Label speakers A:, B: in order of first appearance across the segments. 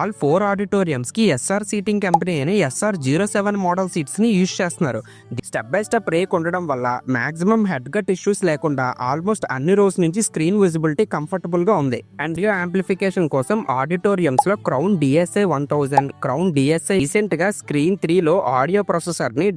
A: All 4 ఆడిటోరియంస్కి SR seating company అయిన SR07 model సీట్స్ని యూజ్ చేస్తున్నారు. స్టెప్ బై స్టెప్ రేక్ ఉండడం వల్ల మ్యాక్సిమం హెడ్ గట్ ఇష్యూస్ లేకుండా ఆల్మోస్ట్ అన్ని రోస్ నుంచి స్క్రీన్ విజిబిలిటీ కంఫర్టబుల్గా ఉంది. అండ్ యాంప్లిఫికేషన్ కోసం ఆడిటోరియంస్లో క్రౌన్ DSA 1000, క్రౌన్ DSA రీసెంట్గా స్క్రీన్ 3లో ఆడియో ప్రాసెసర్ని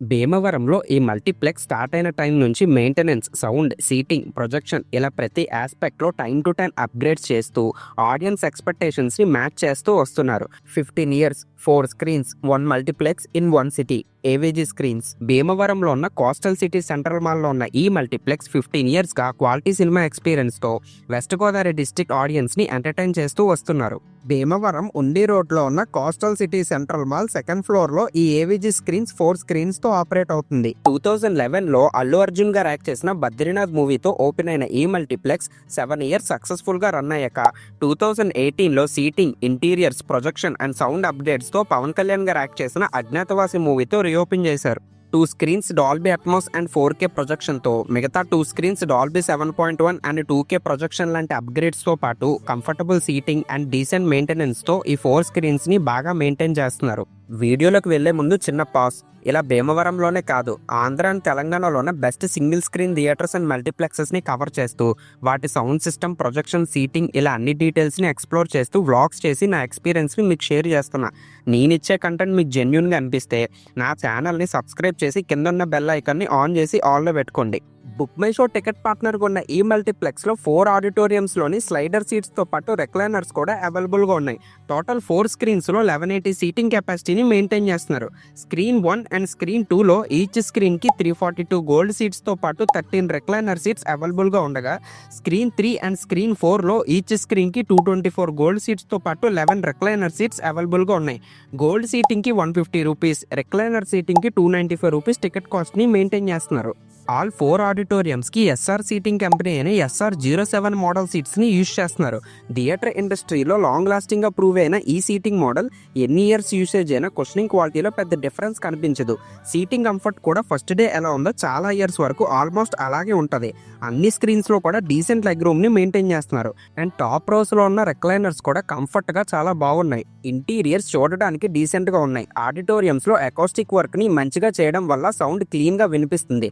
A: భీమవరంలో ఈ మల్టీప్లెక్స్ స్టార్ట్ అయిన టైం నుంచి మెయింటెనెన్స్, సౌండ్, సీటింగ్, ప్రొజెక్షన్ ఇలా ప్రతి ఆస్పెక్ట్లో టైం టు టైం అప్గ్రేడ్స్ చేస్తూ ఆడియన్స్ ఎక్స్పెక్టేషన్స్ని మ్యాచ్ చేస్తూ వస్తున్నారు. 15 years, 4 screens, 1 multiplex in 1 city. AVG screens. భీమవరంలో ఉన్న కోస్టల్ సిటీ సెంట్రల్ మాల్లో ఉన్న ఈ మల్టీప్లెక్స్ 15 yearsగా క్వాలిటీ సినిమా ఎక్స్పీరియన్స్తో వెస్ట్ గోదావరి డిస్ట్రిక్ట్ ఆడియన్స్ని ఎంటర్టైన్ చేస్తూ వస్తున్నారు. భీమవరం ఉండి రోడ్లో ఉన్న coastal city central mall second ఫ్లోర్లో ఈ AVG స్క్రీన్స్ 4 screensతో ఆపరేట్ అవుతుంది. 2011లో అల్లు అర్జున్ గారు యాక్ట్ చేసిన బద్రీనాథ్ మూవీతో ఓపెన్ అయిన ఈ మల్టీప్లెక్స్ 7 years సక్సెస్ఫుల్గా రన్ అయ్యాక 2018లో seating, interiors, projection and sound అప్డేట్స్తో పవన్ కళ్యాణ్ గారు యాక్ట్ చేసిన అజ్ఞాతవాసి మూవీతో రీఓపెన్ చేశారు. 2 screens Dolby Atmos and 4K ప్రొజెక్షన్తో మిగతా 2 screens Dolby 7.1 and 2K projection లాంటి అప్గ్రేడ్స్తో పాటు కంఫర్టబుల్ సీటింగ్ అండ్ డీసెంట్ మెయింటెనెన్స్తో ఈ 4 screensని బాగా మెయింటైన్ చేస్తున్నారు. వీడియోలోకి వెళ్లే ముందు చిన్న పాస్. ఇలా భీమవరంలోనే కాదు, ఆంధ్ర అండ్ తెలంగాణలోనే best single screen theatres and మల్టీప్లెక్సెస్ని కవర్ చేస్తూ వాటి సౌండ్ సిస్టమ్, ప్రొజెక్షన్, సీటింగ్ ఇలా అన్ని డీటెయిల్స్ని ఎక్స్ప్లోర్ చేస్తూ వ్లాగ్స్ చేసి నా ఎక్స్పీరియన్స్ని మీకు షేర్ చేస్తున్నా. నేను ఇచ్చే కంటెంట్ మీకు జెన్యూన్గా అనిపిస్తే నా ఛానల్ని సబ్స్క్రైబ్ చేసి కింద ఉన్న బెల్ ఐకాన్ని ఆన్ చేసి ఆన్లో పెట్టుకోండి. బుక్ మై షో టికెట్ పార్ట్నర్గా ఉన్న ఈ మల్టీప్లెక్స్లో 4 ఆడిటోరియంస్లోని స్లైడర్ సీట్స్తో పాటు రెక్లైనర్స్ కూడా అవైలబుల్గా ఉన్నాయి. టోటల్ 4 screensలో 1180 సీటింగ్ కెపాసిటీని మెయింటైన్ చేస్తున్నారు. స్క్రీన్ 1 అండ్ స్క్రీన్ 2లో ఈచ్ స్క్రీన్కి 342 గోల్డ్ సీట్స్తో పాటు 13 రెక్లైనర్ సీట్స్ అవైలబుల్గా ఉండగా స్క్రీన్ 3 అండ్ స్క్రీన్ 4లో ఈచ్ స్క్రీన్కి 224 గోల్డ్ సీట్స్తో పాటు 11 రెక్లైనర్ సీట్స్ అవైలబుల్గా ఉన్నాయి. గోల్డ్ సీటింగ్కి ₹150, రెక్లైనర్ సీటింగ్కి ₹295 టికెట్ కాస్ట్ని మెయింటైన్ చేస్తున్నారు. ఆల్ 4 ఆడిటోరియంస్కి ఎస్ఆర్ సీటింగ్ కంపెనీ అయిన SR07 మోడల్ సీట్స్ని యూజ్ చేస్తున్నారు. థియేటర్ ఇండస్ట్రీలో లాంగ్ లాస్టింగ్గా ప్రూవ్ అయిన ఈ సీటింగ్ మోడల్ ఎన్ని ఇయర్స్ యూసేజ్ అయినా క్వశ్చనింగ్ క్వాలిటీలో పెద్ద డిఫరెన్స్ కనిపించదు. సీటింగ్ కంఫర్ట్ కూడా ఫస్ట్ డే ఎలా ఉందో చాలా ఇయర్స్ వరకు ఆల్మోస్ట్ అలాగే ఉంటుంది. అన్ని స్క్రీన్స్లో కూడా డీసెంట్ లెగ్ రూమ్ని మెయింటైన్ చేస్తున్నారు. అండ్ టాప్ రోస్లో ఉన్న రెక్లైనర్స్ కూడా కంఫర్ట్గా చాలా బాగున్నాయి. ఇంటీరియర్స్ చూడడానికి డీసెంట్గా ఉన్నాయి. ఆడిటోరియంస్లో అకౌస్టిక్ వర్క్ని మంచిగా చేయడం వల్ల సౌండ్ క్లీన్గా వినిపిస్తుంది.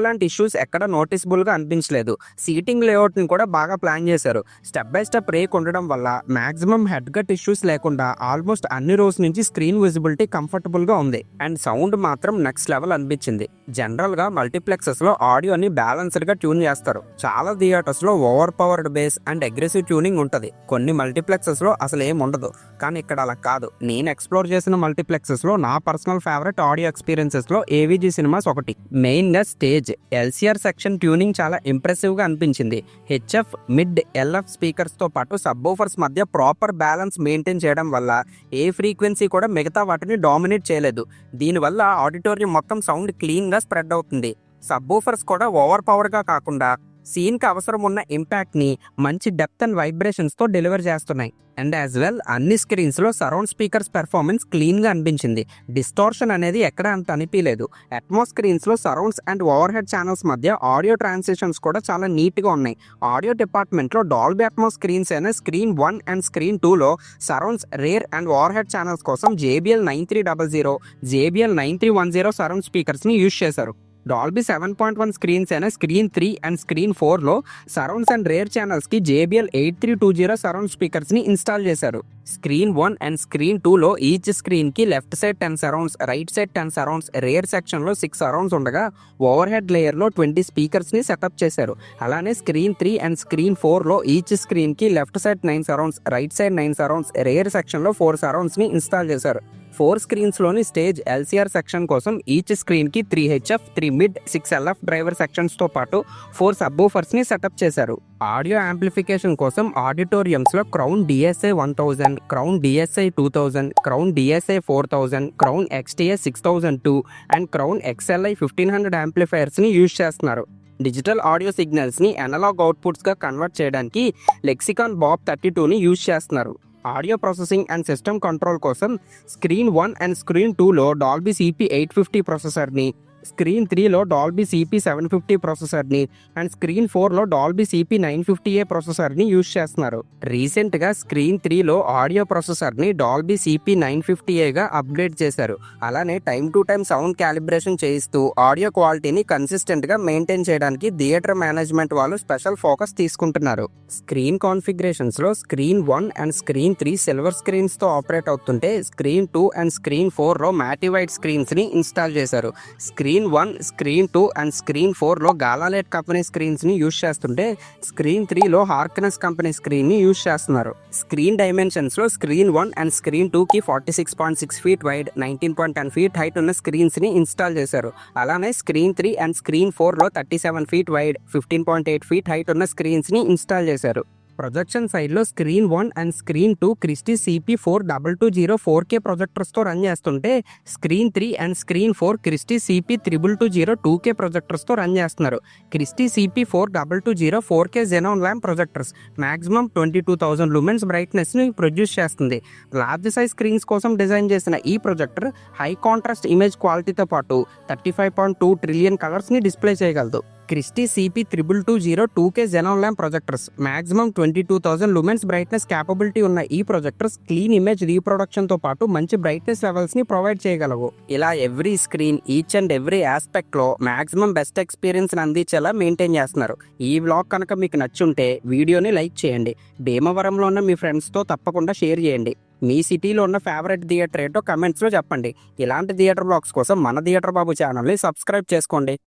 A: లాంటి ఇష్యూస్ ఎక్కడ నోటీసబుల్గా అనిపించలేదు. సీటింగ్ లేఅవుట్ని కూడా బాగా ప్లాన్ చేశారు. స్టెప్ బై స్టెప్ రేక్ ఉండడం వల్ల మ్యాక్సిమం హెడ్ గట్ ఇష్యూస్ లేకుండా ఆల్మోస్ట్ అన్ని రోస్ నుంచి స్క్రీన్ విజిబిలిటీ కంఫర్టబుల్గా ఉంది. అండ్ సౌండ్ మాత్రం నెక్స్ట్ లెవెల్ అనిపించింది. జనరల్గా మల్టీప్లెక్సెస్లో ఆడియోని బ్యాలెన్స్డ్గా ట్యూన్ చేస్తారు. చాలా థియేటర్స్లో over powered base and aggressive tuning ఉంటుంది. కొన్ని మల్టీప్లెక్సెస్లో అసలు ఏం ఉండదు. కానీ ఇక్కడ అలా కాదు. నేను ఎక్స్ప్లోర్ చేసిన మల్టీప్లెక్సెస్లో నా పర్సనల్ ఫేవరెట్ ఆడియో ఎక్స్పీరియన్సెస్లో AVG సినిమాస్ ఒకటి. మెయిన్గా స్టేజ్ LCR సెక్షన్ ట్యూనింగ్ చాలా ఇంప్రెసివ్గా అనిపించింది. HF, మిడ్, LF స్పీకర్స్తో పాటు సబ్వూఫర్స్ మధ్య ప్రాపర్ బ్యాలెన్స్ మెయింటైన్ చేయడం వల్ల ఏ ఫ్రీక్వెన్సీ కూడా మిగతా వాటిని డామినేట్ చేయలేదు. దీనివల్ల ఆడిటోరియం మొత్తం సౌండ్ క్లీన్గా స్ప్రెడ్ అవుతుంది. సబ్వూఫర్స్ కూడా ఓవర్ పవర్గా కాకుండా సీన్కి అవసరం ఉన్న ఇంపాక్ట్ని మంచి డెప్త్ అండ్ వైబ్రేషన్స్తో డెలివర్ చేస్తున్నాయి. అండ్ యాజ్ వెల్ అన్ని స్క్రీన్స్లో సరౌండ్ స్పీకర్స్ పెర్ఫార్మెన్స్ క్లీన్గా అనిపించింది. డిస్టార్షన్ అనేది ఎక్కడ అంత అనిపించలేదు. అట్మాస్ స్క్రీన్స్లో surrounds and overhead channels మధ్య ఆడియో ట్రాన్సిషన్స్ కూడా చాలా నీట్గా ఉన్నాయి. ఆడియో డిపార్ట్మెంట్లో డాల్బీ అట్మాస్ స్క్రీన్స్ అయిన స్క్రీన్ 1 అండ్ స్క్రీన్ 2లో surrounds, rear and overhead channels కోసం JBL 9300, JBL 9310 సరౌండ్ స్పీకర్స్ని యూజ్ చేశారు. డాల్బీ 7.1 స్క్రీన్స్ అయిన స్క్రీన్ 3 అండ్ స్క్రీన్ 4లో సరౌండ్స్ అండ్ రేర్ ఛానల్స్కి JBL 8320 సరౌండ్ స్పీకర్స్ని ఇన్స్టాల్ చేశారు. స్క్రీన్ 1 అండ్ స్క్రీన్ 2లో ఈచ్ స్క్రీన్కి left side 10 surrounds, right side 10 surrounds, rear సెక్షన్లో 6 సరౌండ్స్ ఉండగా ఓవర్ హెడ్ లేయర్లో 20 స్పీకర్స్ని సెటప్ చేశారు. అలానే స్క్రీన్ 3 అండ్ స్క్రీన్ 4లో ఈచ్ స్క్రీన్కి left side 9 surrounds, right side 9 surrounds, rear సెక్షన్లో 4 సరౌండ్స్ని ఇన్స్టాల్ చేశారు. 4 స్క్రీన్స్లోని స్టేజ్ LCR సెక్షన్ కోసం ఈచ్ స్క్రీన్కి 3 HF, 3 మిడ్, 6 LF డ్రైవర్ సెక్షన్స్తో పాటు 4 సబ్వూఫర్స్ని సెటప్ చేశారు. ఆడియో యాంప్లిఫికేషన్ కోసం ఆడిటోరియంస్లో Crown DSA 1000, Crown DSA 2000, Crown DSA 4000, Crown XTA 6002 and Crown XLI 1500 యాంప్లిఫైయర్స్ని యూజ్ చేస్తున్నారు. డిజిటల్ ఆడియో సిగ్నల్స్ని అనలాగ్ అవుట్పుట్స్గా కన్వర్ట్ చేయడానికి లెక్సికాన్ BOP 32ని యూజ్ చేస్తున్నారు. Audio processing and system control కోసం స్క్రీన్ 1 అండ్ స్క్రీన్ 2లో డాల్బీ CP850 ప్రాసెసర్ని, స్క్రీన్ 3లో డాల్బీ సిపి 750 ప్రాసెసర్ని అండ్ స్క్రీన్ 4లో డాల్బీ సిపి 950A ప్రాసెసర్ని యూజ్ చేస్తున్నారు. రీసెంట్గా స్క్రీన్ 3లో ఆడియో ప్రాసెసర్ని డాల్బీ సిపి 950Aగా అప్గ్రేడ్ చేశారు. అలానే time to time sound calibration చేయిస్తూ ఆడియో క్వాలిటీని కన్సిస్టెంట్గా మెయింటైన్ చేయడానికి థియేటర్ మేనేజ్మెంట్ వాళ్ళు స్పెషల్ ఫోకస్ తీసుకుంటున్నారు. Screen కాన్ఫిగరేషన్స్లో screen 1 and screen 3 silver స్క్రీన్స్తో ఆపరేట్ అవుతుంటే స్క్రీన్ 2 అండ్ స్క్రీన్ 4లో మ్యాటివైట్ స్క్రీన్స్ని ఇన్స్టాల్ చేశారు. స్క్రీన్ 1, స్క్రీన్ 2 అండ్ స్క్రీన్ 4లో గాలాలెట్ కంపెనీ స్క్రీన్స్ని యూజ్ చేస్తుంటే స్క్రీన్ 3లో హార్కనెస్ కంపెనీ స్క్రీన్ని యూజ్ చేస్తున్నారు. స్క్రీన్ డైమెన్షన్స్లో స్క్రీన్ 1 అండ్ స్క్రీన్ 2కి 46.6 ఫీట్ వైడ్, 19.10 ఫీట్ హైట్ ఉన్న స్క్రీన్స్ని ఇన్స్టాల్ చేశారు. అలానే స్క్రీన్ 3 అండ్ స్క్రీన్ 4లో 37 ఫీట్ వైడ్, 15.8 ఫీట్ హైట్ ఉన్న స్క్రీన్స్ని ఇన్స్టాల్ చేశారు. ప్రొజెక్షన్ సైడ్లో screen 1 and screen 2 Christie CP4220 4K ప్రొజెక్టర్స్తో రన్ చేస్తుంటే screen 3 and screen 4 Christie CP3220 2K ప్రొజెక్టర్స్తో రన్ చేస్తున్నారు. Christie CP4220 4K xenon lamp projectors maximum 22,000 lumens బ్రైట్నెస్ని ప్రొడ్యూస్ చేస్తుంది. లార్జ్ సైజ్ స్క్రీన్స్ కోసం డిజైన్ చేసిన ఈ ప్రొజెక్టర్ హై కాంట్రాస్ట్ ఇమేజ్ క్వాలిటీతో పాటు 35.2 ట్రిలియన్ కలర్స్ని డిస్ప్లే చేయగలదు. Christie CP3220 2K xenon lamp projectors maximum 22,000 lumens brightness capability ఉన్న ఈ ప్రొజెక్టర్స్ క్లీన్ ఇమేజ్ రీప్రొడక్షన్తో పాటు మంచి బ్రైట్నెస్ లెవెల్స్ని ప్రొవైడ్ చేయగలవు. ఇలా every screen each and every ఆస్పెక్ట్లో మ్యాక్సిమం బెస్ట్ ఎక్స్పీరియన్స్ని అందించేలా మెయింటైన్ చేస్తున్నారు. ఈ వ్లాగ్ కనుక మీకు నచ్చుంటే వీడియోని లైక్ చేయండి. భీమవరంలో ఉన్న మీ ఫ్రెండ్స్తో తప్పకుండా షేర్ చేయండి. మీ సిటీలో ఉన్న ఫేవరెట్ థియేటర్ ఏంటో కమెంట్స్లో చెప్పండి. ఇలాంటి థియేటర్ బ్లాగ్స్ కోసం మన థియేటర్ బాబు ఛానల్ని సబ్స్క్రైబ్ చేసుకోండి.